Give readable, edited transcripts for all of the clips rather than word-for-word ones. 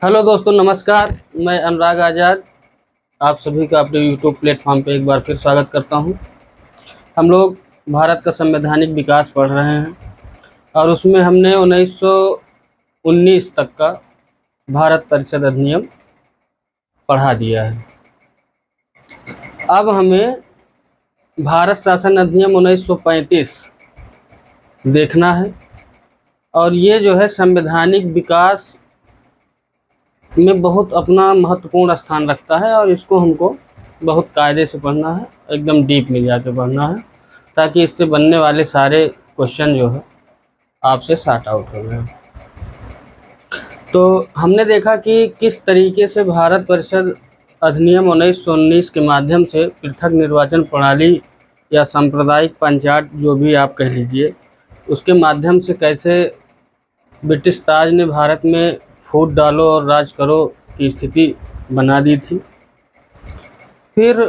Hello दोस्तों, नमस्कार। मैं अनुराग आज़ाद आप सभी का अपने यूट्यूब प्लेटफॉर्म पे एक बार फिर स्वागत करता हूं। हम लोग भारत का संवैधानिक विकास पढ़ रहे हैं और उसमें हमने 1919 तक का भारत परिषद अधिनियम पढ़ा दिया है। अब हमें भारत शासन अधिनियम 1935 देखना है और ये जो है संवैधानिक विकास में बहुत अपना महत्वपूर्ण स्थान रखता है और इसको हमको बहुत कायदे से पढ़ना है, एकदम डीप में जाके पढ़ना है ताकि इससे बनने वाले सारे क्वेश्चन जो है आपसे सॉर्ट आउट हो गए। तो हमने देखा कि किस तरीके से भारत परिषद अधिनियम 1919 के माध्यम से पृथक निर्वाचन प्रणाली या सांप्रदायिक पंचायत जो भी आप कह लीजिए, उसके माध्यम से कैसे ब्रिटिश ताज ने भारत में फूट डालो और राज करो की स्थिति बना दी थी। फिर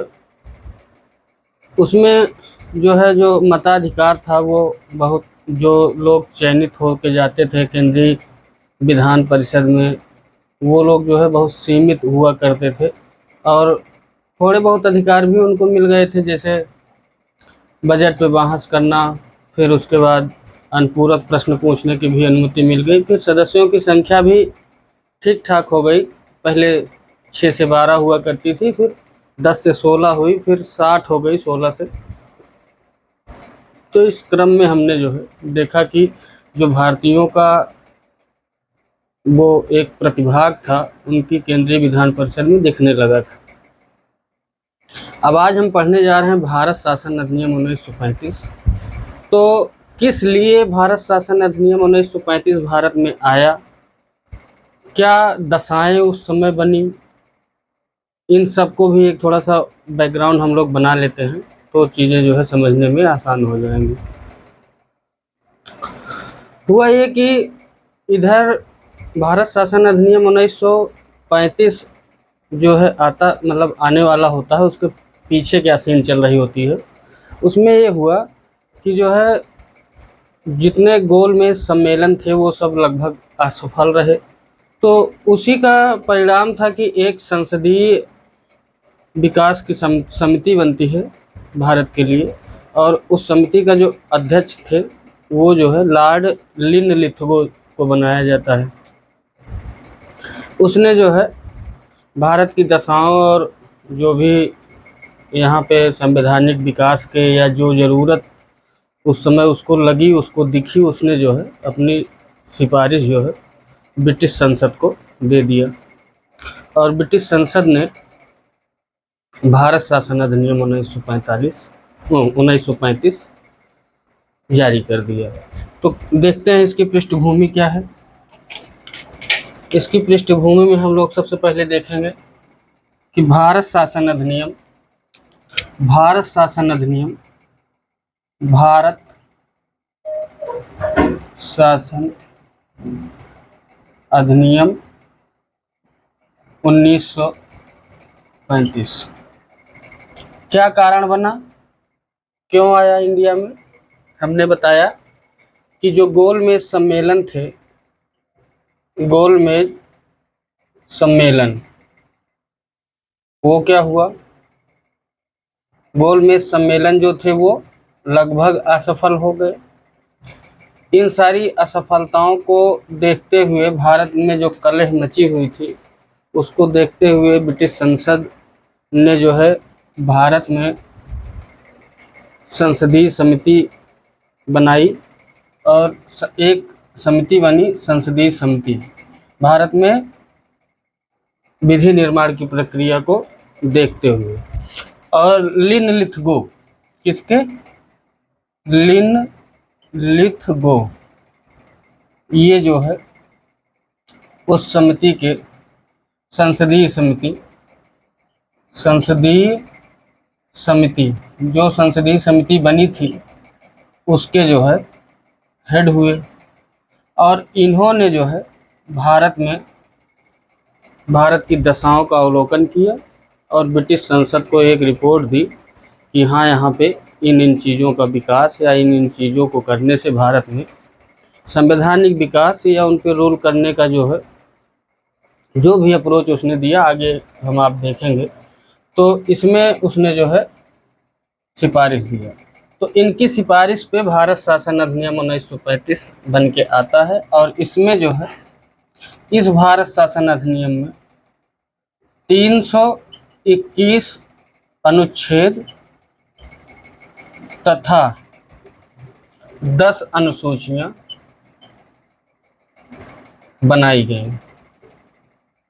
उसमें जो मताधिकार था वो बहुत, जो लोग चयनित होकर जाते थे केंद्रीय विधान परिषद में, वो लोग जो है बहुत सीमित हुआ करते थे और थोड़े बहुत अधिकार भी उनको मिल गए थे, जैसे बजट पे बहस करना, फिर उसके बाद अनुपूरक प्रश्न पूछने की भी अनुमति मिल गई। फिर सदस्यों की संख्या भी ठीक ठाक हो गई। पहले 6 से 12 हुआ करती थी, फिर 10 से 16 हुई, फिर 60 हो गई 16 से। तो इस क्रम में हमने जो है देखा कि जो भारतीयों का वो एक प्रतिभाग था उनकी केंद्रीय विधान परिषद में दिखने लगा था। अब आज हम पढ़ने जा रहे हैं भारत शासन अधिनियम 1935। तो किस लिए भारत शासन अधिनियम 1935 भारत में आया, क्या दशाएं उस समय बनी, इन सब को भी एक थोड़ा सा बैकग्राउंड हम लोग बना लेते हैं तो चीज़ें जो है समझने में आसान हो जाएंगी। हुआ ये कि इधर भारत शासन अधिनियम 1935 जो है आने वाला होता है, उसके पीछे क्या सीन चल रही होती है। उसमें ये हुआ कि जो है जितने गोल में सम्मेलन थे वो सब लगभग असफल रहे। तो उसी का परिणाम था कि एक संसदीय विकास की समिति बनती है भारत के लिए, और उस समिति का जो अध्यक्ष थे वो जो है लॉर्ड लिनलिथगो को बनाया जाता है। उसने जो है भारत की दशाओं और जो भी यहाँ पे संवैधानिक विकास के या जो ज़रूरत उस समय उसको लगी, उसको दिखी, उसने जो है अपनी सिफारिश जो है ब्रिटिश संसद को दे दिया और ब्रिटिश संसद ने भारत शासन अधिनियम 1935 जारी कर दिया। तो देखते हैं इसकी पृष्ठभूमि क्या है। इसकी पृष्ठभूमि में हम लोग सबसे पहले देखेंगे कि भारत शासन अधिनियम भारत 1935 क्या कारण बना, क्यों आया इंडिया में। हमने बताया कि जो गोलमेज सम्मेलन थे, गोलमेज सम्मेलन, वो क्या हुआ, गोलमेज सम्मेलन जो थे वो लगभग असफल हो गए। इन सारी असफलताओं को देखते हुए, भारत में जो कलह मची हुई थी उसको देखते हुए ब्रिटिश संसद ने जो है भारत में संसदीय समिति बनाई और एक समिति बनी, संसदीय समिति। भारत में विधि निर्माण की प्रक्रिया को देखते हुए, और लिनलिथगो, किसके, लिनलिथगो, ये जो है उस समिति के संसदीय समिति जो संसदीय समिति बनी थी उसके जो है हेड हुए। और इन्होंने जो है भारत की दशाओं का अवलोकन किया और ब्रिटिश संसद को एक रिपोर्ट दी कि हाँ, यहाँ पे इन चीज़ों का विकास या इन चीज़ों को करने से भारत में संवैधानिक विकास या उन पर रूल करने का जो है जो भी अप्रोच उसने दिया आगे हम आप देखेंगे, तो इसमें उसने जो है सिफारिश दिया। तो इनकी सिफारिश पे भारत शासन अधिनियम 1935 बन के आता है, और इसमें जो है इस भारत शासन अधिनियम में 321 अनुच्छेद तथा 10 अनुसूचियां बनाई गई।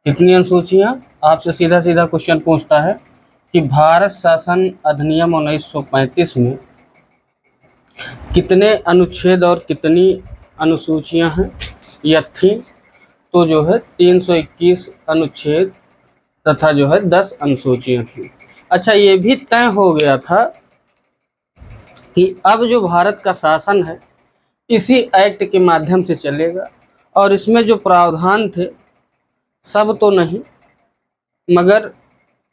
कितनी अनुसूचियां? आपसे सीधा सीधा क्वेश्चन पूछता है कि भारत शासन अधिनियम 1935 में कितने अनुच्छेद और कितनी अनुसूचियां हैं या थी? तो जो है 321 अनुच्छेद तथा जो है 10 अनुसूचियां थी। अच्छा, ये भी तय हो गया था कि अब जो भारत का शासन है इसी एक्ट के माध्यम से चलेगा, और इसमें जो प्रावधान थे सब तो नहीं, मगर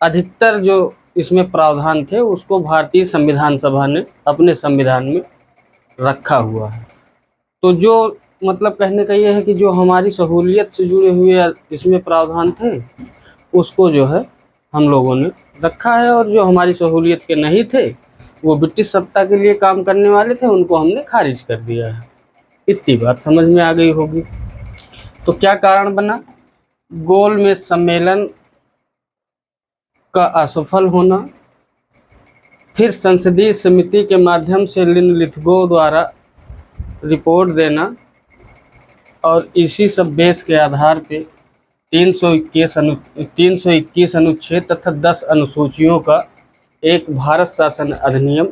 अधिकतर जो इसमें प्रावधान थे उसको भारतीय संविधान सभा ने अपने संविधान में रखा हुआ है। तो जो मतलब कहने का ये है कि जो हमारी सहूलियत से जुड़े हुए इसमें प्रावधान थे उसको जो है हम लोगों ने रखा है, और जो हमारी सहूलियत के नहीं थे, वो ब्रिटिश सत्ता के लिए काम करने वाले थे, उनको हमने खारिज कर दिया है। इतनी बात समझ में आ गई होगी। तो क्या कारण बना? गोलमेज सम्मेलन का असफल होना, फिर संसदीय समिति के माध्यम से लिथगो द्वारा रिपोर्ट देना, और इसी सब बेस के आधार पे 321 अनुच्छेद तथा 10 अनुसूचियों का एक भारत शासन अधिनियम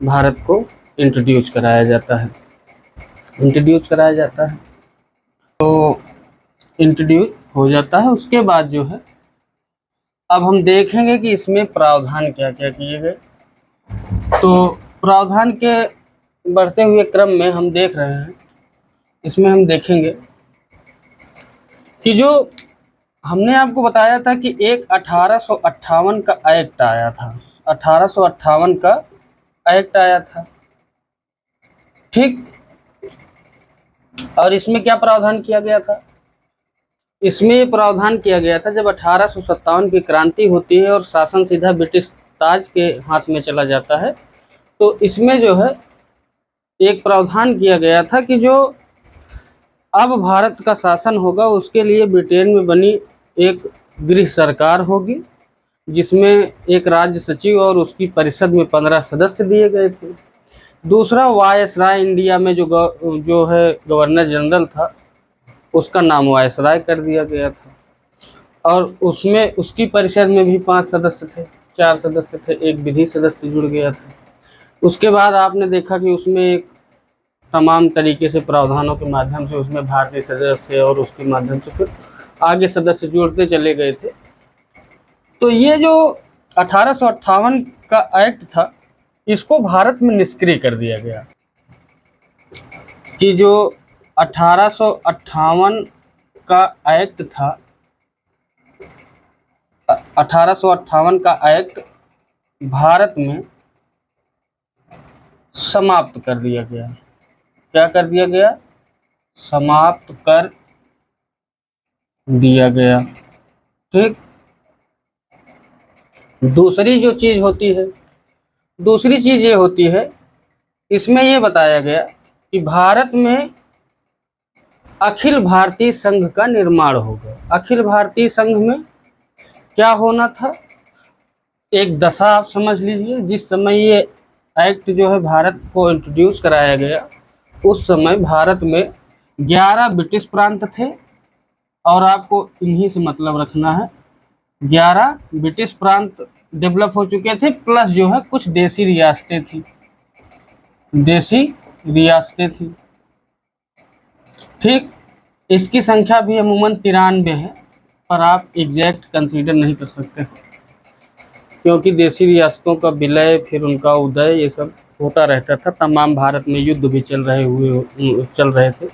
भारत को इंट्रोड्यूस कराया जाता है। तो इंट्रोड्यूस हो जाता है। उसके बाद जो है अब हम देखेंगे कि इसमें प्रावधान क्या क्या किए गए। तो प्रावधान के बढ़ते हुए क्रम में हम देख रहे हैं, इसमें हम देखेंगे कि जो हमने आपको बताया था कि एक 1858 का एक्ट आया था, 1858 का एक्ट आया था, ठीक। और इसमें क्या प्रावधान किया गया था? इसमें प्रावधान किया गया था जब 1857 की क्रांति होती है और शासन सीधा ब्रिटिश ताज के हाथ में चला जाता है, तो इसमें जो है एक प्रावधान किया गया था कि जो अब भारत का शासन होगा उसके लिए ब्रिटेन में बनी एक गृह सरकार होगी, जिसमें एक राज्य सचिव और उसकी परिषद में 15 सदस्य दिए गए थे। दूसरा, वायसराय इंडिया में जो है गवर्नर जनरल था, उसका नाम वायसराय कर दिया गया था, और उसमें उसकी परिषद में भी 5 सदस्य थे, 4 सदस्य थे, एक विधि सदस्य जुड़ गया था। उसके बाद आपने देखा कि उसमें एक तमाम तरीके से प्रावधानों के माध्यम से उसमें भारतीय सदस्य और उसके माध्यम से फिर आगे सदस्य जुड़ते चले गए थे। तो ये जो 1858 का एक्ट था, इसको भारत में निष्क्रिय कर दिया गया कि जो 1858 का एक्ट था, 1858 का एक्ट भारत में समाप्त कर दिया गया। क्या कर दिया गया? समाप्त कर दिया गया, ठीक। दूसरी चीज ये होती है, इसमें ये बताया गया कि भारत में अखिल भारतीय संघ का निर्माण होगा। अखिल भारतीय संघ में क्या होना था? एक दशा आप समझ लीजिए, जिस समय ये एक्ट जो है भारत को इंट्रोड्यूस कराया गया, उस समय भारत में 11 ब्रिटिश प्रांत थे, और आपको इन्हीं से मतलब रखना है, 11 ब्रिटिश प्रांत डेवलप हो चुके थे, प्लस जो है कुछ देसी रियासतें थी, ठीक। इसकी संख्या भी अमूमन 93 है, पर आप एग्जैक्ट कंसीडर नहीं कर सकते, क्योंकि देसी रियासतों का विलय फिर उनका उदय ये सब होता रहता था। तमाम भारत में युद्ध भी चल रहे थे,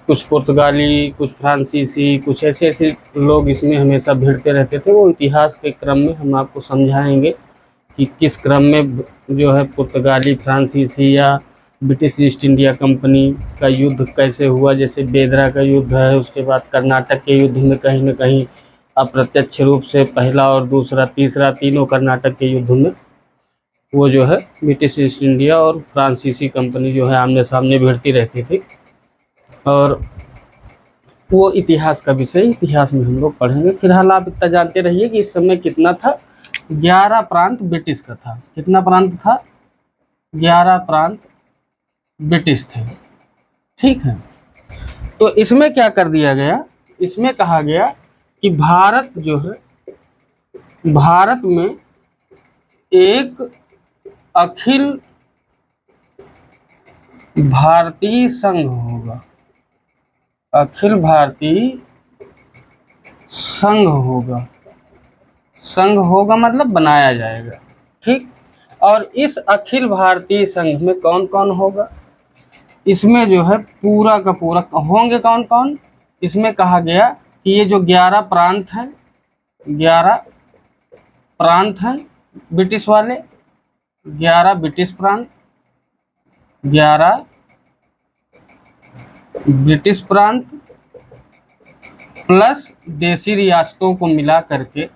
कुछ पुर्तगाली, कुछ फ्रांसीसी, कुछ ऐसे लोग इसमें हमेशा भिड़ते रहते थे। वो इतिहास के क्रम में हम आपको समझाएंगे कि किस क्रम में जो है पुर्तगाली, फ्रांसीसी या ब्रिटिश ईस्ट इंडिया कंपनी का युद्ध कैसे हुआ, जैसे बेदरा का युद्ध है, उसके बाद कर्नाटक के युद्ध में कहीं न कहीं अप्रत्यक्ष रूप से पहला और दूसरा तीसरा तीनों कर्नाटक के युद्ध में वो जो है ब्रिटिश ईस्ट इंडिया और फ्रांसीसी कंपनी जो है आमने सामने भिड़ती रहती थी। और वो इतिहास का विषय, इतिहास में हम लोग पढ़ेंगे। फिलहाल आप इतना जानते रहिए कि इस समय कितना था, 11 प्रांत ब्रिटिश का था। कितना प्रांत था? 11 प्रांत ब्रिटिश थे। ठीक है, तो इसमें क्या कर दिया गया, इसमें कहा गया कि भारत जो है, भारत में एक अखिल भारतीय संघ होगा। अखिल भारतीय संघ होगा। संघ होगा मतलब बनाया जाएगा। ठीक, और इस अखिल भारतीय संघ में कौन कौन होगा? इसमें जो है पूरा का पूरा होंगे कौन कौन? इसमें कहा गया कि ये जो 11 प्रांत हैं, 11 प्रांत हैं ब्रिटिश वाले, 11 ब्रिटिश प्रांत, 11 ब्रिटिश प्रांत प्लस देसी रियासतों को मिला करके,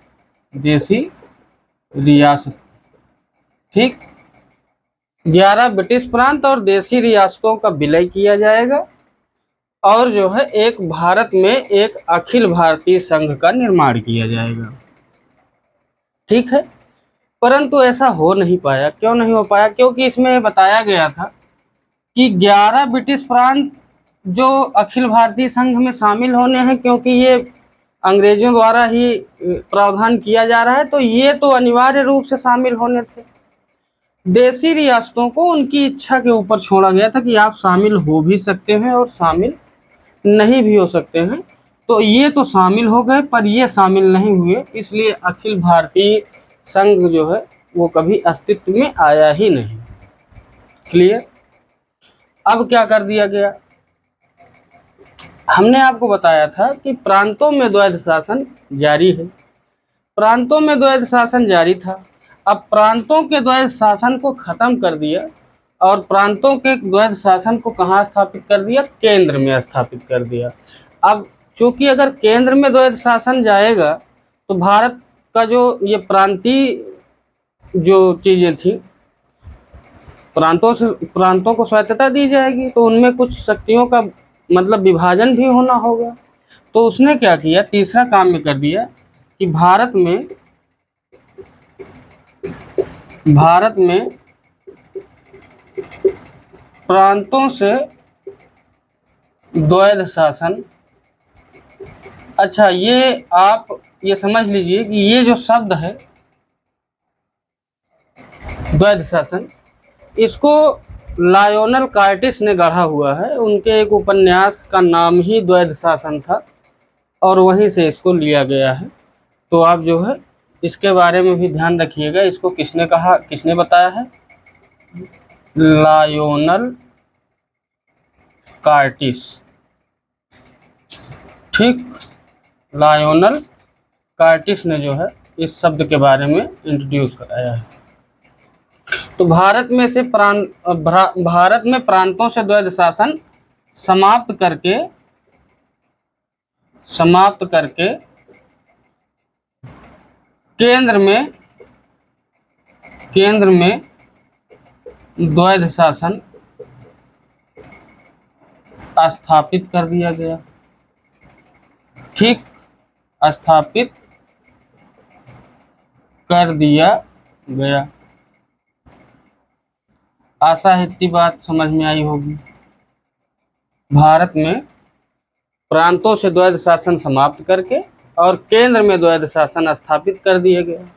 देसी रियासत, ठीक, 11 ब्रिटिश प्रांत और देसी रियासतों का विलय किया जाएगा और जो है एक भारत में एक अखिल भारतीय संघ का निर्माण किया जाएगा। ठीक है, परंतु ऐसा हो नहीं पाया। क्यों नहीं हो पाया? क्योंकि इसमें बताया गया था कि 11 ब्रिटिश प्रांत जो अखिल भारतीय संघ में शामिल होने हैं, क्योंकि ये अंग्रेजों द्वारा ही प्रावधान किया जा रहा है, तो ये तो अनिवार्य रूप से शामिल होने थे। देसी रियासतों को उनकी इच्छा के ऊपर छोड़ा गया था कि आप शामिल हो भी सकते हैं और शामिल नहीं भी हो सकते हैं। तो ये तो शामिल हो गए पर ये शामिल नहीं हुए, इसलिए अखिल भारतीय संघ जो है वो कभी अस्तित्व में आया ही नहीं। क्लियर? अब क्या कर दिया गया, हमने आपको बताया था कि प्रांतों में द्वैध शासन जारी है। प्रांतों में द्वैध शासन जारी था। अब प्रांतों के द्वैध शासन को खत्म कर दिया और प्रांतों के द्वैध शासन को कहाँ स्थापित कर दिया? केंद्र में स्थापित कर दिया। अब चूंकि अगर केंद्र में द्वैध शासन जाएगा तो भारत का जो ये प्रांतीय जो चीजें थी, प्रांतों को स्वायत्तता दी जाएगी, तो उनमें कुछ शक्तियों का मतलब विभाजन भी होना होगा। तो उसने क्या किया, तीसरा काम में कर दिया कि भारत में प्रांतों से द्वैध शासन। अच्छा, ये आप ये समझ लीजिए कि ये जो शब्द है द्वैध शासन, इसको लायोनल कार्टिस ने गढ़ा हुआ है। उनके एक उपन्यास का नाम ही द्वैध शासन था और वहीं से इसको लिया गया है। तो आप जो है इसके बारे में भी ध्यान रखिएगा। इसको किसने कहा, किसने बताया है? Lionel Curtis. ठीक, लायोनल कार्टिस ने जो है इस शब्द के बारे में इंट्रोड्यूस कराया है। तो भारत में प्रांतों से द्वैध शासन समाप्त करके केंद्र में द्वैध शासन स्थापित कर दिया गया। ठीक, स्थापित कर दिया गया। आशा है इतनी बात समझ में आई होगी। भारत में प्रांतों से द्वैध शासन समाप्त करके और केंद्र में द्वैध शासन स्थापित कर दिया गया।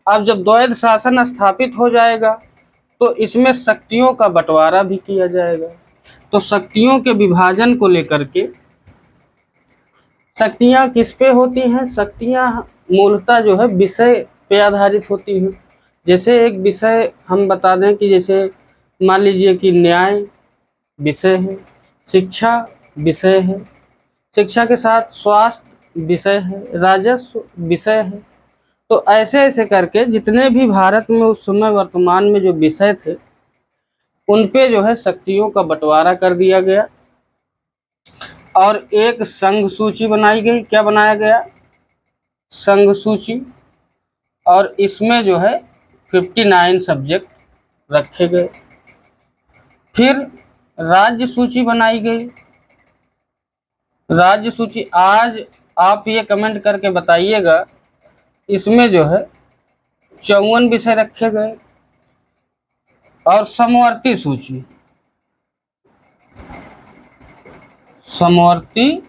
अब जब द्वैध शासन स्थापित हो जाएगा तो इसमें शक्तियों का बंटवारा भी किया जाएगा। तो शक्तियों के विभाजन को लेकर के, शक्तियाँ किस पे होती हैं? शक्तियाँ मूलतः जो है विषय पे आधारित होती हैं। जैसे एक विषय हम बता दें कि जैसे मान लीजिए कि न्याय विषय है, शिक्षा विषय है, शिक्षा के साथ स्वास्थ्य विषय है, राजस्व विषय है। तो ऐसे ऐसे करके जितने भी भारत में उस समय वर्तमान में जो विषय थे, उन पे जो है शक्तियों का बंटवारा कर दिया गया और एक संघ सूची बनाई गई। क्या बनाया गया? संघ सूची। और इसमें जो है 59 सब्जेक्ट रखे गए। फिर राज्य सूची बनाई गई। राज्य सूची, आज आप ये कमेंट करके बताइएगा, इसमें जो है 54 विषय रखे गए। और समवर्ती सूची, समवर्ती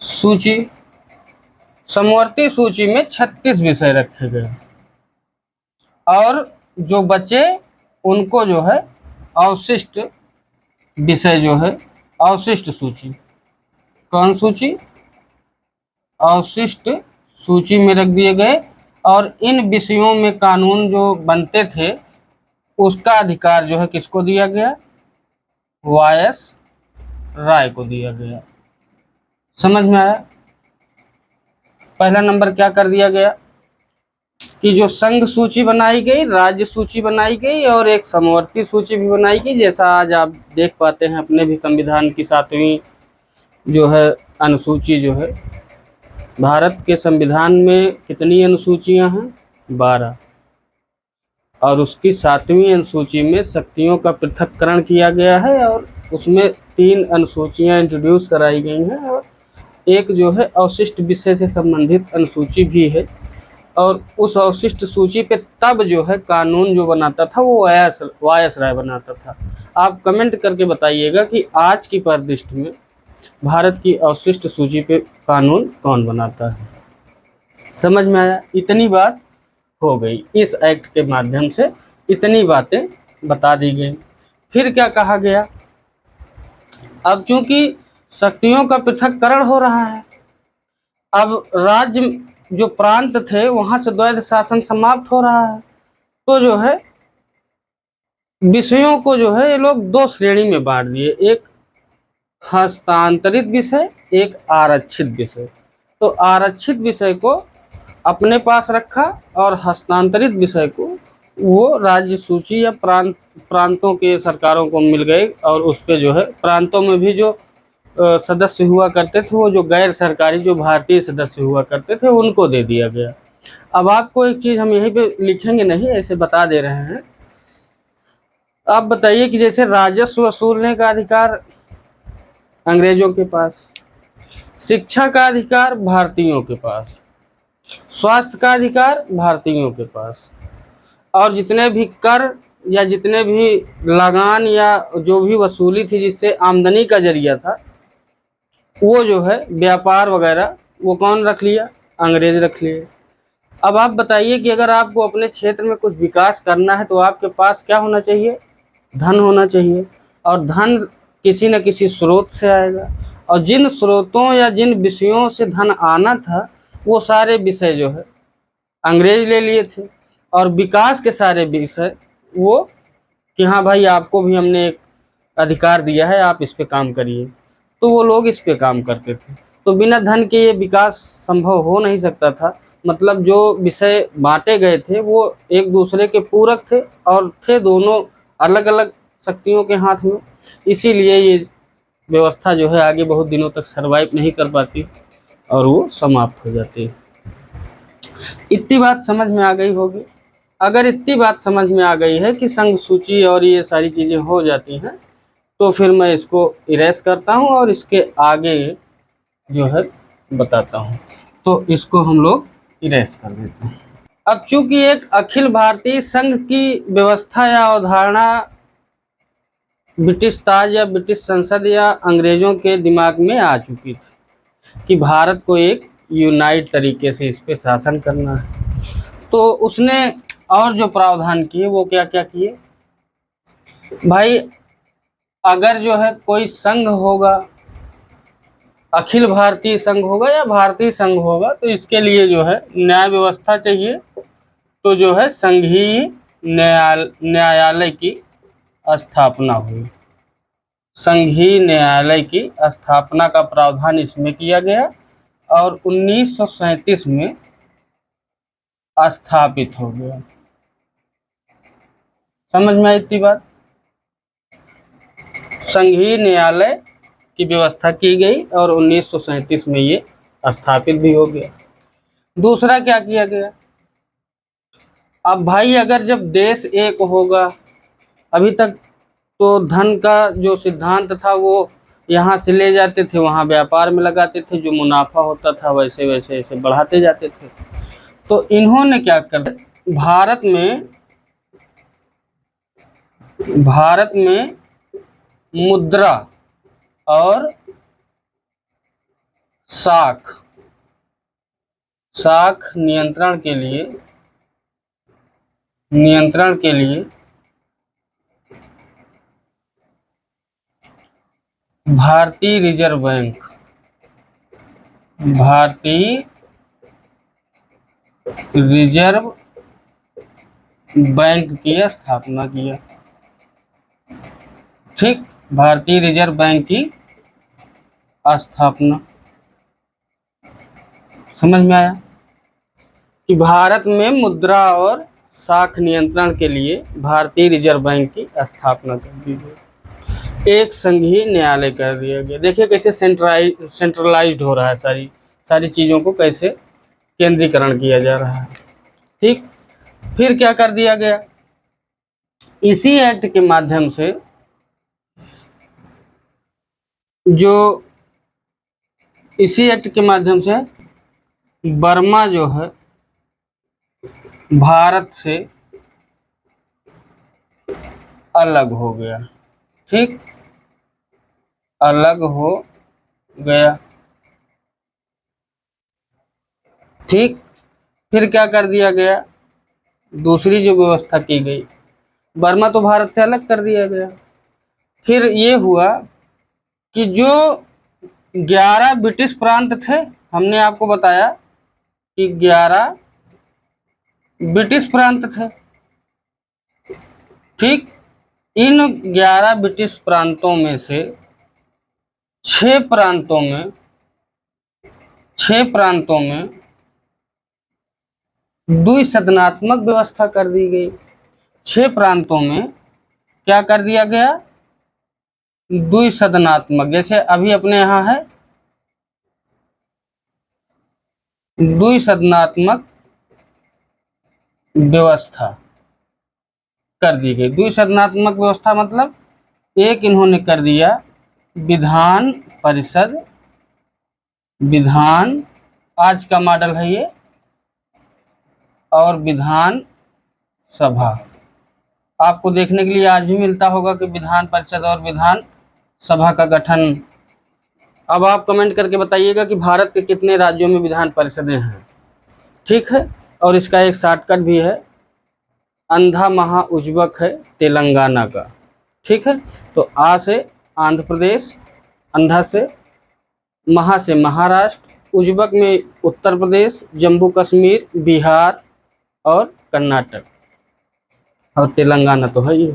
सूची, समवर्ती सूची में 36 विषय रखे गए और जो बचे उनको जो है अवशिष्ट विषय जो है, अवशिष्ट सूची, कौन सूची? अवशिष्ट सूची में रख दिए गए। और इन विषयों में कानून जो बनते थे उसका अधिकार जो है किसको दिया गया? वायस राय को दिया गया। समझ में आया? पहला नंबर क्या कर दिया गया कि जो संघ सूची बनाई गई, राज्य सूची बनाई गई और एक समवर्ती सूची भी बनाई गई। जैसा आज आप देख पाते हैं अपने भी संविधान की 7वीं जो है अनुसूची जो है, भारत के संविधान में कितनी अनुसूचियां हैं? 12। और उसकी 7वीं अनुसूची में शक्तियों का पृथक्करण किया गया है और उसमें 3 अनुसूचियां इंट्रोड्यूस कराई गई हैं और एक जो है अवशिष्ट विषय से संबंधित अनुसूची भी है। और उस अवशिष्ट सूची पे तब जो है कानून जो बनाता था वो वायस राय बनाता था। आप कमेंट करके बताइएगा कि आज की परिदृष्टि में भारत की अवशिष्ट सूची पे कानून कौन बनाता है। समझ में आया? इतनी बात हो गई, इस एक्ट के माध्यम से इतनी बातें बता दी गई। फिर क्या कहा गया? अब चूंकि शक्तियों का पृथक्करण हो रहा है, अब राज्य जो प्रांत थे वहां से द्वैध शासन समाप्त हो रहा है, तो जो है विषयों को जो है ये लोग 2 श्रेणी में बांट दिए, एक हस्तांतरित विषय, एक आरक्षित विषय। तो आरक्षित विषय को अपने पास रखा और हस्तांतरित विषय को वो राज्य सूची या प्रांतों के सरकारों को मिल गए और उस पे जो है प्रांतों में भी जो सदस्य हुआ करते थे, वो जो गैर सरकारी जो भारतीय सदस्य हुआ करते थे उनको दे दिया गया। अब आपको एक चीज हम यहीं पे लिखेंगे नहीं, ऐसे बता दे रहे हैं। आप बताइए कि जैसे राजस्व वसूलने का अधिकार अंग्रेजों के पास, शिक्षा का अधिकार भारतीयों के पास, स्वास्थ्य का अधिकार भारतीयों के पास, और जितने भी कर या जितने भी लगान या जो भी वसूली थी जिससे आमदनी का जरिया था, वो जो है व्यापार वगैरह वो कौन रख लिया? अंग्रेज रख लिए। अब आप बताइए कि अगर आपको अपने क्षेत्र में कुछ विकास करना है तो आपके पास क्या होना चाहिए? धन होना चाहिए। और धन किसी न किसी स्रोत से आएगा और जिन स्रोतों या जिन विषयों से धन आना था वो सारे विषय जो है अंग्रेज ले लिए थे और विकास के सारे विषय वो कि हाँ भाई आपको भी हमने एक अधिकार दिया है, आप इस पे काम करिए, तो वो लोग इस पे काम करते थे। तो बिना धन के ये विकास संभव हो नहीं सकता था। मतलब जो विषय बांटे गए थे वो एक दूसरे के पूरक थे और थे दोनों अलग अलग शक्तियों के हाथ में, इसीलिए ये व्यवस्था जो है आगे बहुत दिनों तक सरवाइव नहीं कर पाती और वो समाप्त हो जाती है। इतनी बात समझ में आ गई होगी। अगर इतनी बात समझ में आ गई है कि संघ सूची और ये सारी चीज़ें हो जाती हैं तो फिर मैं इसको इरेज करता हूँ और इसके आगे जो है बताता हूँ। तो इसको हम लोग इरेज कर देते हैं। अब चूंकि एक अखिल भारतीय संघ की व्यवस्था या अवधारणा ब्रिटिश ताज या ब्रिटिश संसद या अंग्रेजों के दिमाग में आ चुकी थी कि भारत को एक यूनाइट तरीके से इस पे शासन करना है, तो उसने और जो प्रावधान किए वो क्या क्या किए भाई? अगर जो है कोई संघ होगा, अखिल भारतीय संघ होगा या भारतीय संघ होगा, तो इसके लिए जो है न्याय व्यवस्था चाहिए। तो जो है संघीय न्यायालय की स्थापना हुई। संघीय न्यायालय की स्थापना का प्रावधान इसमें किया गया और 1937 में स्थापित हो गया। समझ में आई इतनी बात? संघीय न्यायालय की व्यवस्था की गई और 1937 में ये स्थापित भी हो गया। दूसरा क्या किया गया, अब भाई अगर जब देश एक होगा, अभी तक तो धन का जो सिद्धांत था वो यहाँ से ले जाते थे, वहाँ व्यापार में लगाते थे, जो मुनाफा होता था वैसे वैसे ऐसे बढ़ाते जाते थे। तो इन्होंने क्या कर, भारत में मुद्रा और साख नियंत्रण के लिए भारतीय रिजर्व बैंक की स्थापना किया। ठीक, भारतीय रिजर्व बैंक की स्थापना। समझ में आया कि भारत में मुद्रा और साख नियंत्रण के लिए भारतीय रिजर्व बैंक की स्थापना कर दी गई। एक संघीय न्यायालय कर दिया गया। देखिए कैसे सेंट्रलाइज्ड हो रहा है, सारी चीज़ों को कैसे केंद्रीकरण किया जा रहा है। ठीक, फिर क्या कर दिया गया, इसी एक्ट के माध्यम से बर्मा जो है भारत से अलग हो गया। ठीक, अलग हो गया। ठीक, फिर क्या कर दिया गया, दूसरी जो व्यवस्था की गई, बर्मा तो भारत से अलग कर दिया गया। फिर ये हुआ कि जो 11 ब्रिटिश प्रांत थे, हमने आपको बताया कि 11 ब्रिटिश प्रांत थे। ठीक, इन 11 ब्रिटिश प्रांतों में से 6 प्रांतों में द्विसदनात्मक व्यवस्था कर दी गई। 6 प्रांतों में क्या कर दिया गया, द्विसदनात्मक, जैसे अभी अपने यहाँ है द्विसदनात्मक व्यवस्था कर दी गई। द्विसदनात्मक व्यवस्था मतलब एक इन्होंने कर दिया विधान परिषद, विधान आज का मॉडल है ये, और विधान सभा। आपको देखने के लिए आज भी मिलता होगा कि विधान परिषद और विधान सभा का गठन। अब आप कमेंट करके बताइएगा कि भारत के कितने राज्यों में विधान परिषदें हैं। ठीक है, और इसका एक शॉर्टकट भी है, अंधा महा उज्बक है तेलंगाना का। ठीक है, तो आ से आंध्र प्रदेश, अंधा से, महा से महाराष्ट्र, उज्बक में उत्तर प्रदेश, जम्मू कश्मीर, बिहार और कर्नाटक, और तेलंगाना तो है ही।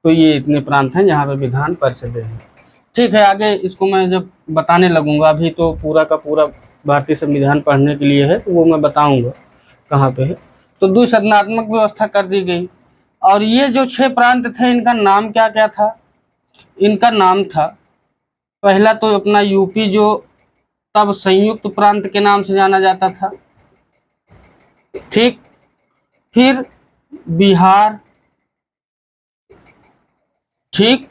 तो ये इतने प्रांत हैं जहाँ पे विधान परिषदें हैं। ठीक है, आगे इसको मैं जब बताने लगूंगा, अभी तो पूरा का पूरा भारतीय संविधान पढ़ने के लिए है, तो वो मैं बताऊंगा कहाँ पे है। तो द्विसदनात्मक व्यवस्था कर दी गई। और ये जो 6 प्रांत थे, इनका नाम क्या क्या था, इनका नाम था, पहला तो अपना यूपी, जो तब संयुक्त प्रांत के नाम से जाना जाता था। ठीक, फिर बिहार। ठीक,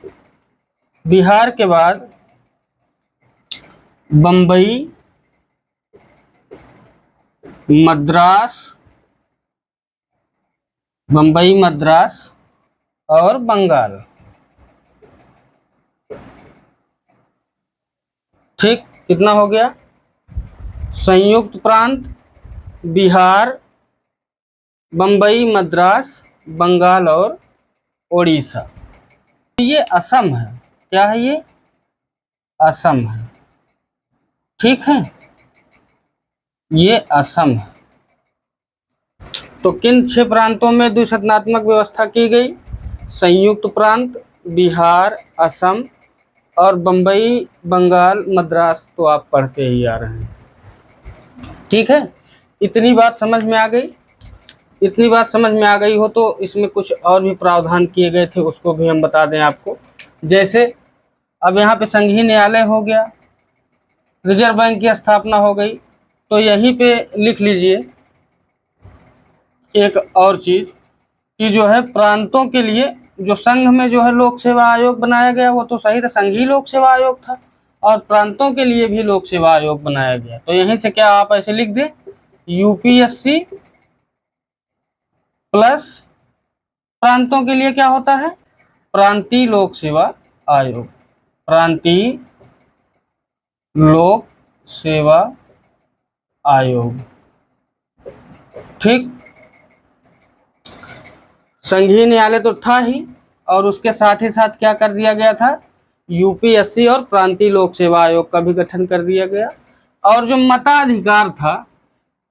बिहार के बाद बम्बई, मद्रास और बंगाल। ठीक, कितना हो गया, संयुक्त प्रांत बिहार, बम्बई, मद्रास, बंगाल और ओडिशा। ये असम है, क्या है ये, असम है। ठीक है, ये असम है। तो किन 6 प्रांतों में द्विसदनात्मक व्यवस्था की गई, संयुक्त प्रांत, बिहार, असम और बम्बई, बंगाल, मद्रास, तो आप पढ़ते ही आ रहे हैं। ठीक है, इतनी बात समझ में आ गई। इतनी बात समझ में आ गई हो तो इसमें कुछ और भी प्रावधान किए गए थे, उसको भी हम बता दें आपको। जैसे अब यहाँ पे संघीय न्यायालय हो गया, रिजर्व बैंक की स्थापना हो गई। तो यहीं पे लिख लीजिए एक और चीज कि जो है प्रांतों के लिए जो संघ में जो है लोक सेवा आयोग बनाया गया वो तो सही था, संघीय लोक सेवा आयोग था, और प्रांतों के लिए भी लोक सेवा आयोग बनाया गया। तो यहीं से क्या आप ऐसे लिख दें, यूपीएससी प्लस प्रांतों के लिए क्या होता है, प्रांतीय लोक सेवा आयोग, प्रांतीय लोक सेवा आयोग। ठीक, संघीय न्यायालय तो था ही, और उसके साथ ही साथ क्या कर दिया गया था, यूपीएससी और प्रांतीय लोक सेवा आयोग का भी गठन कर दिया गया। और जो मताधिकार था,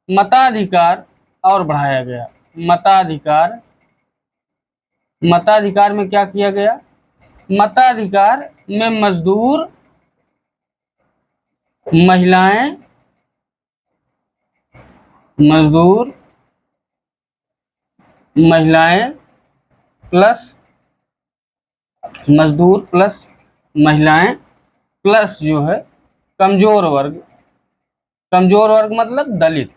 मताधिकार और बढ़ाया गया। मताधिकार, मताधिकार में क्या किया गया, मताधिकार में मजदूर, महिलाएं, मजदूर, महिलाएं प्लस मजदूर प्लस महिलाएं प्लस जो है कमजोर वर्ग, कमजोर वर्ग मतलब दलित।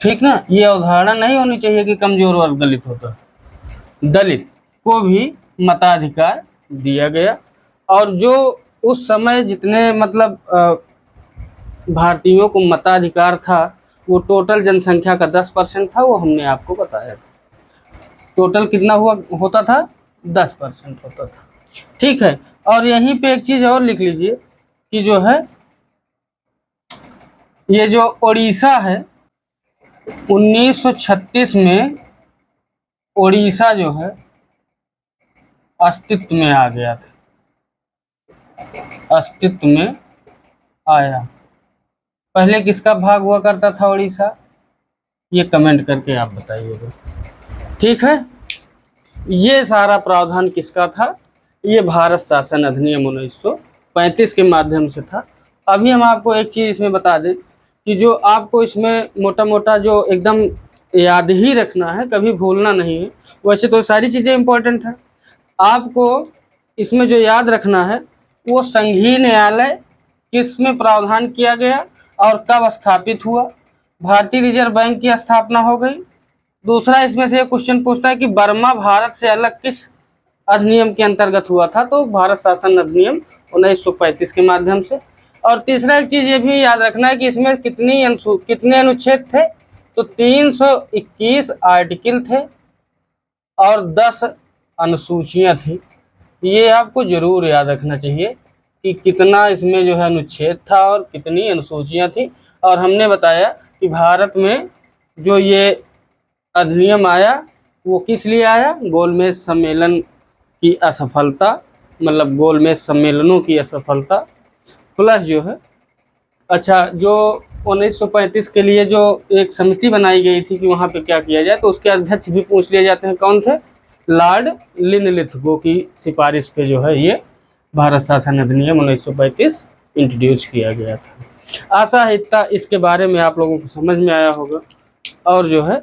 ठीक ना, ये अवधारणा नहीं होनी चाहिए कि कमजोर वर्ग दलित होता है, दलित को भी मताधिकार दिया गया। और जो उस समय जितने मतलब भारतीयों को मताधिकार था वो टोटल जनसंख्या का 10% था, वो हमने आपको बताया था। टोटल कितना हुआ होता था, 10% होता था। ठीक है, और यहीं पे एक चीज और लिख लीजिए कि जो है ये जो उड़ीसा है, 1936 में उड़ीसा जो है अस्तित्व में आ गया था, अस्तित्व में आया। पहले किसका भाग हुआ करता था उड़ीसा, ये कमेंट करके आप बताइएगा। ठीक है, ये सारा प्रावधान किसका था, ये भारत शासन अधिनियम 1935 के माध्यम से था। अभी हम आपको एक चीज इसमें बता दें कि जो आपको इसमें मोटा मोटा जो एकदम याद ही रखना है, कभी भूलना नहीं है, वैसे तो सारी चीजें इंपॉर्टेंट हैं, आपको इसमें जो याद रखना है वो संघीय न्यायालय किसमें प्रावधान किया गया और कब स्थापित हुआ, भारतीय रिजर्व बैंक की स्थापना हो गई। दूसरा इसमें से क्वेश्चन पूछता है कि बर्मा भारत से अलग किस अधिनियम के अंतर्गत हुआ था, तो भारत शासन अधिनियम 1935 के माध्यम से। और तीसरा एक चीज ये भी याद रखना है कि इसमें कितने अनुच्छेद थे, तो 321 आर्टिकल थे और 10 अनुसूचियां थी। ये आपको जरूर याद रखना चाहिए कि कितना इसमें जो है अनुच्छेद था और कितनी अनुसूचियां थी। और हमने बताया कि भारत में जो ये अधिनियम आया वो किस लिए आया, गोलमेज सम्मेलन की असफलता, मतलब गोलमेज सम्मेलनों की असफलता प्लस जो है, अच्छा जो 1935 के लिए जो एक समिति बनाई गई थी कि वहाँ पे क्या किया जाए, तो उसके अध्यक्ष भी पूछ लिए जाते हैं, कौन थे, लॉर्ड लिनलिथगो की सिफारिश पे जो है ये भारत शासन अधिनियम 1935 इंट्रोड्यूस किया गया था। आशा है इतना इसके बारे में आप लोगों को समझ में आया होगा। और जो है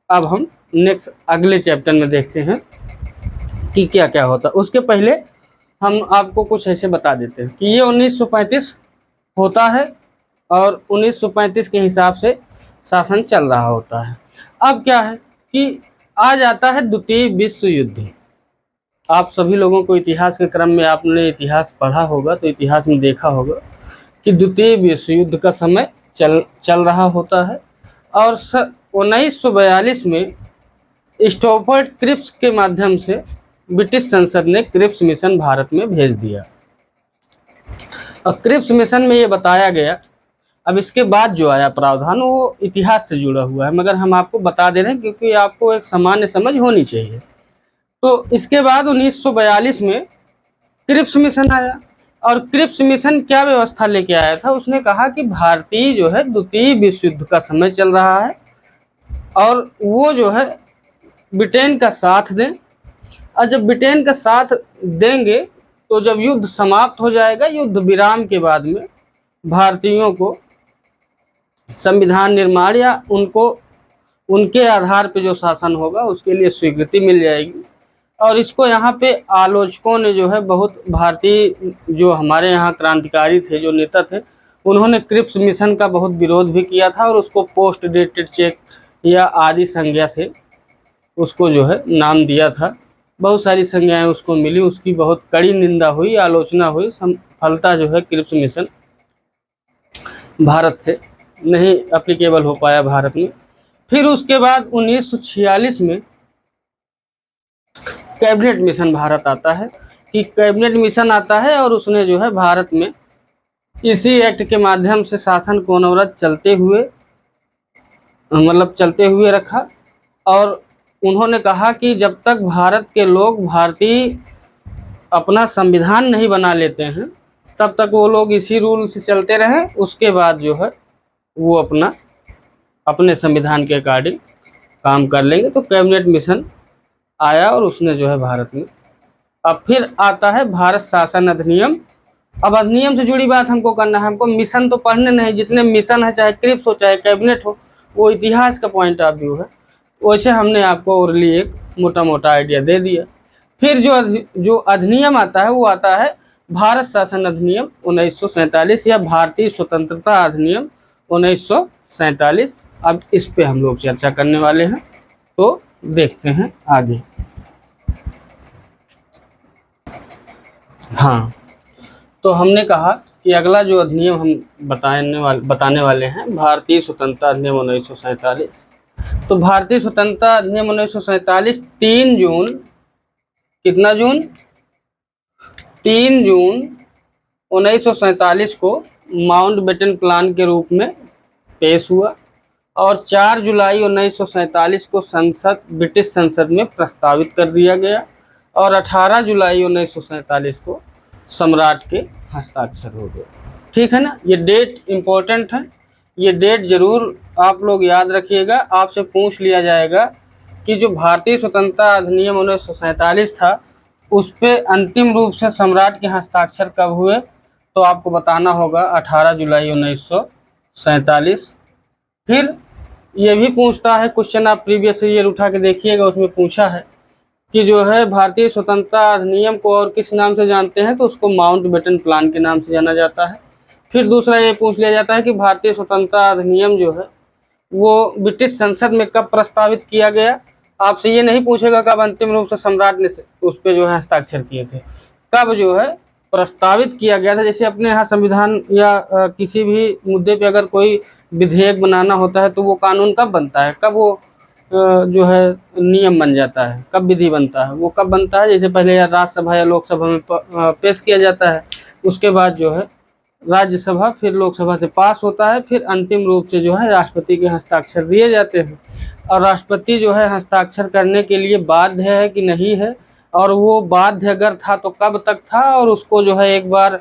अब हम नेक्स्ट अगले चैप्टर में देखते हैं कि क्या क्या होता। उसके पहले हम आपको कुछ ऐसे बता देते हैं कि ये 1935 होता है और 1935 के हिसाब से शासन चल रहा होता है। अब क्या है कि आ जाता है द्वितीय विश्व युद्ध। आप सभी लोगों को इतिहास के क्रम में आपने इतिहास पढ़ा होगा तो इतिहास में देखा होगा कि द्वितीय विश्व युद्ध का समय चल रहा होता है। और 1942 में स्टॉफर्ड क्रिप्स के माध्यम से ब्रिटिश संसद ने क्रिप्स मिशन भारत में भेज दिया। और क्रिप्स मिशन में ये बताया गया, अब इसके बाद जो आया प्रावधान वो इतिहास से जुड़ा हुआ है, मगर हम आपको बता दे रहे हैं क्योंकि आपको एक सामान्य समझ होनी चाहिए। तो इसके बाद 1942 में क्रिप्स मिशन आया। और क्रिप्स मिशन क्या व्यवस्था लेके आया था, उसने कहा कि भारतीय जो है द्वितीय विश्व युद्ध का समय चल रहा है और वो जो है ब्रिटेन का साथ दें, और जब ब्रिटेन का साथ देंगे तो जब युद्ध समाप्त हो जाएगा, युद्ध विराम के बाद में भारतीयों को संविधान निर्माण या उनको उनके आधार पर जो शासन होगा उसके लिए स्वीकृति मिल जाएगी। और इसको यहाँ पे आलोचकों ने जो है बहुत, भारतीय जो हमारे यहाँ क्रांतिकारी थे, जो नेता थे, उन्होंने क्रिप्स मिशन का बहुत विरोध भी किया था और उसको पोस्ट डेटेड चेक या आदि संज्ञा से उसको जो है नाम दिया था। बहुत सारी संज्ञाएं उसको मिली, उसकी बहुत कड़ी निंदा हुई, आलोचना हुई। फलता जो है क्रिप्स मिशन भारत से नहीं एप्लीकेबल हो पाया भारत में। फिर उसके बाद 1946 में कैबिनेट मिशन भारत आता है, कि कैबिनेट मिशन आता है और उसने जो है भारत में इसी एक्ट के माध्यम से शासन को अनवरत चलते हुए रखा। और उन्होंने कहा कि जब तक भारत के लोग भारतीय अपना संविधान नहीं बना लेते हैं, तब तक वो लोग इसी रूल से चलते रहें। उसके बाद जो है वो अपने संविधान के अकॉर्डिंग काम कर लेंगे। तो कैबिनेट मिशन आया और उसने जो है भारत में, अब फिर आता है भारत शासन अधिनियम। अब अधिनियम से जुड़ी बात हमको करना है, हमको मिशन तो पढ़ने नहीं, जितने मिशन है चाहे क्रिप्स हो चाहे कैबिनेट हो, वो इतिहास का पॉइंट ऑफ व्यू है। वैसे हमने आपको ओरली एक मोटा मोटा आइडिया दे दिया। फिर जो अधिनियम आता है वो आता है भारत शासन अधिनियम 1947 या भारतीय स्वतंत्रता अधिनियम 1947। अब इस पे हम लोग चर्चा करने वाले हैं, तो देखते हैं आगे। हाँ, तो हमने कहा कि अगला जो अधिनियम हम बताने वाले हैं, भारतीय स्वतंत्रता अधिनियम 1947। तो भारतीय स्वतंत्रता अधिनियम 1947 3 जून, कितना जून, 3 जून 1947 को माउंटबेटन प्लान के रूप में पेश हुआ और 4 जुलाई 1947 को ब्रिटिश संसद में प्रस्तावित कर दिया गया और 18 जुलाई 1947 को सम्राट के हस्ताक्षर हो गए। ठीक है ना, ये डेट इम्पोर्टेंट है, ये डेट जरूर आप लोग याद रखिएगा। आपसे पूछ लिया जाएगा कि जो भारतीय स्वतंत्रता अधिनियम 1947 था, उस पे अंतिम रूप से सम्राट के हस्ताक्षर कब हुए, तो आपको बताना होगा 18 जुलाई 1947। फिर ये भी पूछता है क्वेश्चन, आप प्रीवियस ईयर उठा के देखिएगा, उसमें पूछा है कि जो है भारतीय स्वतंत्रता अधिनियम को और किस नाम से जानते हैं, तो उसको माउंटबेटन प्लान के नाम से जाना जाता है। फिर दूसरा ये पूछ लिया जाता है कि भारतीय स्वतंत्रता अधिनियम जो है वो ब्रिटिश संसद में कब प्रस्तावित किया गया। आपसे ये नहीं पूछेगा कब अंतिम रूप से सम्राट ने उस पर जो है हस्ताक्षर किए थे, कब जो है प्रस्तावित किया गया था। जैसे अपने यहाँ संविधान या किसी भी मुद्दे पे अगर कोई विधेयक बनाना होता है तो वो कानून कब बनता है, कब वो जो है नियम बन जाता है, कब विधि बनता है, वो कब बनता है, जैसे पहले या राज्यसभा या लोकसभा में पेश किया जाता है, उसके बाद जो है राज्यसभा फिर लोकसभा से पास होता है, फिर अंतिम रूप से जो है राष्ट्रपति के हस्ताक्षर दिए जाते हैं। और राष्ट्रपति जो है हस्ताक्षर करने के लिए बाध्य है कि नहीं है, और वो बाध्य अगर था तो कब तक था, और उसको जो है एक बार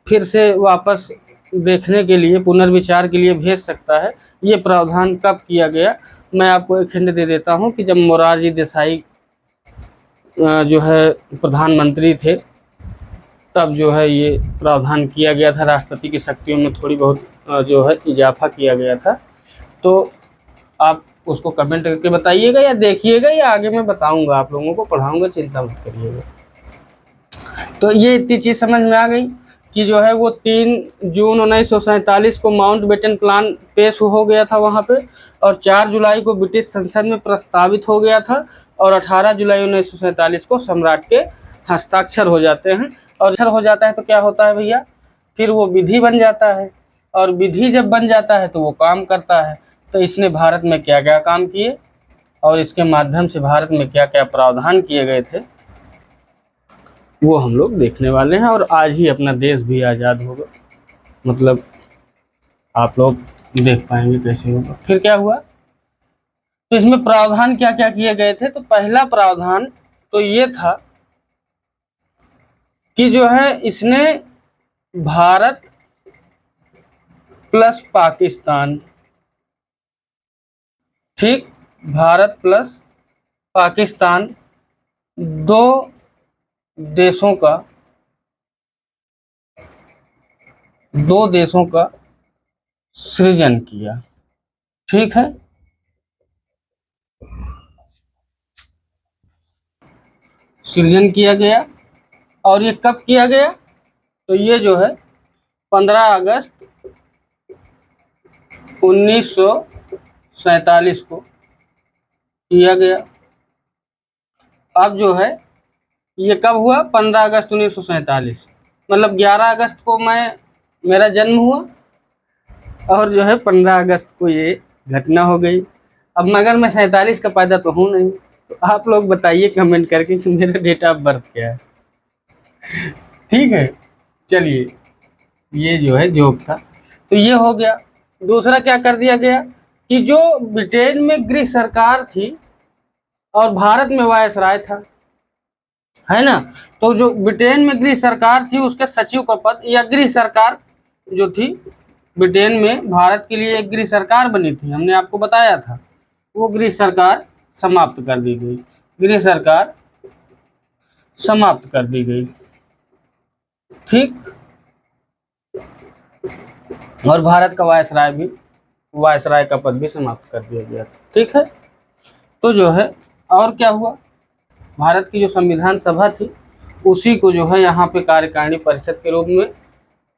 फिर से वापस देखने के लिए, पुनर्विचार के लिए भेज सकता है। ये प्रावधान कब किया गया, मैं आपको एक हिंट दे देता हूँ कि जब मोरारजी देसाई जो है प्रधानमंत्री थे, तब जो है ये प्रावधान किया गया था, राष्ट्रपति की शक्तियों में थोड़ी बहुत जो है इजाफा किया गया था। तो आप उसको कमेंट करके बताइएगा या देखिएगा, या आगे मैं बताऊंगा, आप लोगों को पढ़ाऊंगा, चिंता मत करिएगा। तो ये इतनी चीज़ समझ में आ गई कि जो है वो 3 जून 1947 को माउंटबेटन प्लान पेश हो गया था वहाँ पे, और 4 जुलाई को ब्रिटिश संसद में प्रस्तावित हो गया था, और 18 जुलाई 1947 को सम्राट के हस्ताक्षर हो जाते हैं। और हस्ताक्षर हो जाता है तो क्या होता है भैया, फिर वो विधि बन जाता है, और विधि जब बन जाता है तो वो काम करता है। तो इसने भारत में क्या क्या काम किए और इसके माध्यम से भारत में क्या क्या प्रावधान किए गए थे, वो हम लोग देखने वाले हैं। और आज ही अपना देश भी आज़ाद होगा, मतलब आप लोग देख पाएंगे कैसे होगा। फिर क्या हुआ, तो इसमें प्रावधान क्या क्या किए गए थे। तो पहला प्रावधान तो ये था कि जो है इसने भारत प्लस पाकिस्तान, ठीक, भारत प्लस पाकिस्तान, दो देशों का सृजन किया। ठीक है, सृजन किया गया। और ये कब किया गया? तो ये जो है 15 अगस्त 1947 को किया गया। अब जो है ये कब हुआ? 15 अगस्त 1947, मतलब 11 अगस्त को मेरा जन्म हुआ और जो है 15 अगस्त को ये घटना हो गई। अब मगर मैं 47 का पैदा तो हूँ नहीं, तो आप लोग बताइए कमेंट करके कि मेरा डेट ऑफ बर्थ क्या है। ठीक है, चलिए, ये जो है जोक था। तो ये हो गया। दूसरा क्या कर दिया गया कि जो ब्रिटेन में गृह सरकार थी और भारत में वायसराय था, है ना, तो जो ब्रिटेन में गृह सरकार थी उसके सचिव का पद, या गृह सरकार जो थी ब्रिटेन में भारत के लिए एक गृह सरकार बनी थी, हमने आपको बताया था, वो गृह सरकार समाप्त कर दी गई। गृह सरकार समाप्त कर दी गई, ठीक। और भारत का वायसराय का पद भी समाप्त कर दिया गया, ठीक है। तो जो है और क्या हुआ, भारत की जो संविधान सभा थी उसी को जो है यहाँ पे कार्यकारिणी परिषद के रूप में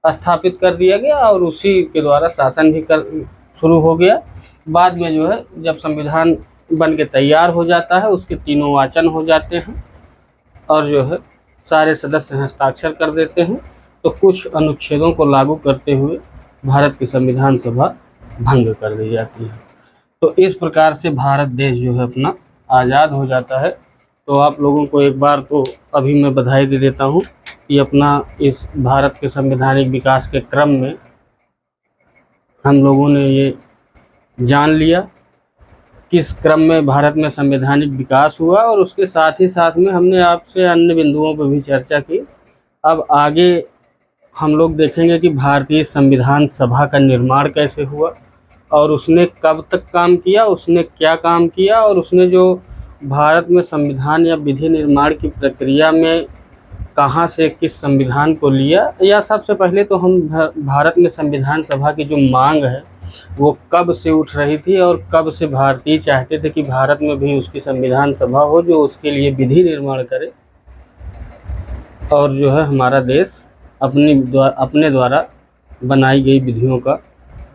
स्थापित कर दिया गया और उसी के द्वारा शासन भी शुरू हो गया। बाद में जो है जब संविधान बन के तैयार हो जाता है उसके तीनों वाचन हो जाते हैं और जो है सारे सदस्य हस्ताक्षर कर देते हैं, तो कुछ अनुच्छेदों को लागू करते हुए भारत की संविधान सभा भंग कर दी जाती है। तो इस प्रकार से भारत देश जो है अपना आज़ाद हो जाता है। तो आप लोगों को एक बार तो अभी मैं बधाई दे देता हूँ कि अपना इस भारत के संवैधानिक विकास के क्रम में हम लोगों ने ये जान लिया किस क्रम में भारत में संवैधानिक विकास हुआ, और उसके साथ ही साथ में हमने आपसे अन्य बिंदुओं पर भी चर्चा की। अब आगे हम लोग देखेंगे कि भारतीय संविधान सभा का निर्माण कैसे हुआ और उसने कब तक काम किया, उसने क्या काम किया, और उसने जो भारत में संविधान या विधि निर्माण की प्रक्रिया में कहाँ से किस संविधान को लिया, या सबसे पहले तो हम भारत में संविधान सभा की जो मांग है वो कब से उठ रही थी और कब से भारतीय चाहते थे कि भारत में भी उसकी संविधान सभा हो जो उसके लिए विधि निर्माण करे और जो है हमारा देश अपने द्वारा बनाई गई विधियों का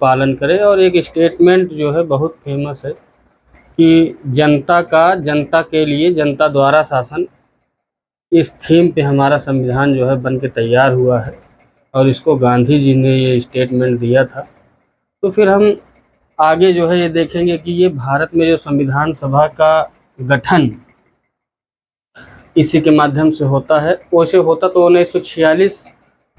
पालन करे। और एक स्टेटमेंट जो है बहुत फेमस है कि जनता के लिए जनता द्वारा शासन, इस थीम पे हमारा संविधान जो है बन के तैयार हुआ है और इसको गांधी जी ने ये स्टेटमेंट दिया था। तो फिर हम आगे जो है ये देखेंगे कि ये भारत में जो संविधान सभा का गठन इसी के माध्यम से होता है। वैसे होता तो 1946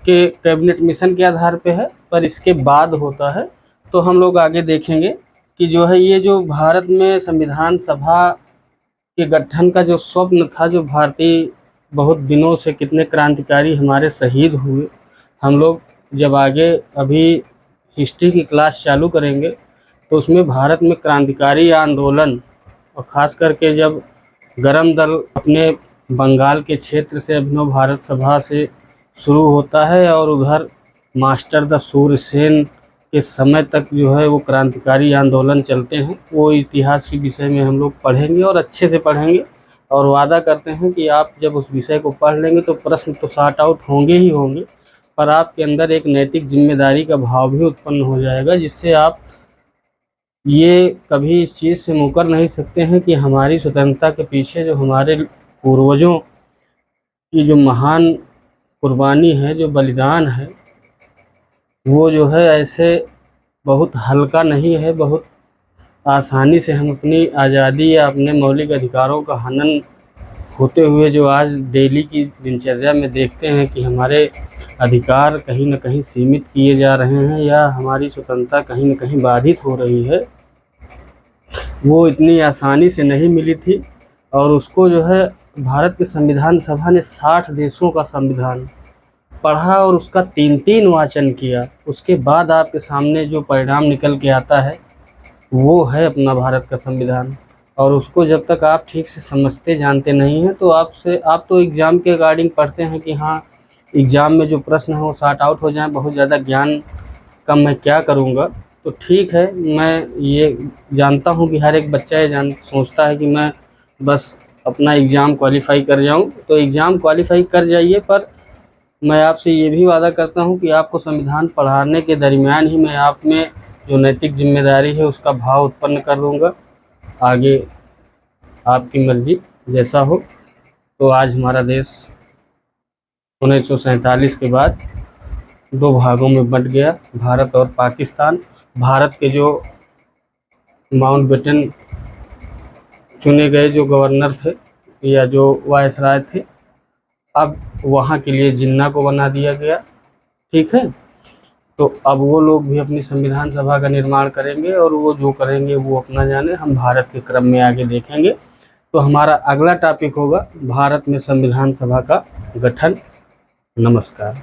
के कैबिनेट मिशन के आधार पे है, पर इसके बाद होता है। तो हम लोग आगे देखेंगे कि जो है ये जो भारत में संविधान सभा के गठन का जो स्वप्न था, जो भारतीय बहुत दिनों से कितने क्रांतिकारी हमारे शहीद हुए, हम लोग जब आगे अभी हिस्ट्री की क्लास चालू करेंगे तो उसमें भारत में क्रांतिकारी आंदोलन, और ख़ास करके जब गरम दल अपने बंगाल के क्षेत्र से अभिनव भारत सभा से शुरू होता है और उधर मास्टर द सूर्यसेन के समय तक जो है वो क्रांतिकारी आंदोलन चलते हैं, वो इतिहास के विषय में हम लोग पढ़ेंगे और अच्छे से पढ़ेंगे। और वादा करते हैं कि आप जब उस विषय को पढ़ लेंगे तो प्रश्न तो सॉर्ट आउट होंगे ही होंगे, पर आपके अंदर एक नैतिक जिम्मेदारी का भाव भी उत्पन्न हो जाएगा, जिससे आप ये कभी इस चीज़ से मुकर नहीं सकते हैं कि हमारी स्वतंत्रता के पीछे जो हमारे पूर्वजों की जो महान कुर्बानी है, जो बलिदान है, वो जो है ऐसे बहुत हल्का नहीं है। बहुत आसानी से हम अपनी आज़ादी या अपने मौलिक अधिकारों का हनन होते हुए जो आज डेली की दिनचर्या में देखते हैं कि हमारे अधिकार कहीं न कहीं सीमित किए जा रहे हैं या हमारी स्वतंत्रता कहीं न कहीं बाधित हो रही है, वो इतनी आसानी से नहीं मिली थी। और उसको जो है भारत के संविधान सभा ने 60 देशों का संविधान पढ़ा और उसका 3-3 वाचन किया। उसके बाद आपके सामने जो परिणाम निकल के आता है वो है अपना भारत का संविधान। और उसको जब तक आप ठीक से समझते जानते नहीं हैं तो आप तो एग्ज़ाम के अकॉर्डिंग पढ़ते हैं कि हाँ एग्ज़ाम में जो प्रश्न है वो सॉर्ट आउट हो जाए, बहुत ज़्यादा ज्ञान कम मैं क्या करूँगा। तो ठीक है, मैं ये जानता हूँ कि हर एक बच्चा ये सोचता है कि मैं बस अपना एग्ज़ाम क्वालिफाई कर जाऊं। तो एग्ज़ाम क्वालिफाई कर जाइए, पर मैं आपसे ये भी वादा करता हूं कि आपको संविधान पढ़ाने के दरमियान ही मैं आप में जो नैतिक जिम्मेदारी है उसका भाव उत्पन्न कर दूंगा। आगे आपकी मर्जी, जैसा हो। तो आज हमारा देश 1947 के बाद दो भागों में बंट गया, भारत और पाकिस्तान। भारत के जो माउंटबेटन चुने गए जो गवर्नर थे या जो वायसराय थे, अब वहाँ के लिए जिन्ना को बना दिया गया। ठीक है, तो अब वो लोग भी अपनी संविधान सभा का निर्माण करेंगे और वो जो करेंगे वो अपना जाने, हम भारत के क्रम में आगे देखेंगे। तो हमारा अगला टॉपिक होगा भारत में संविधान सभा का गठन। नमस्कार।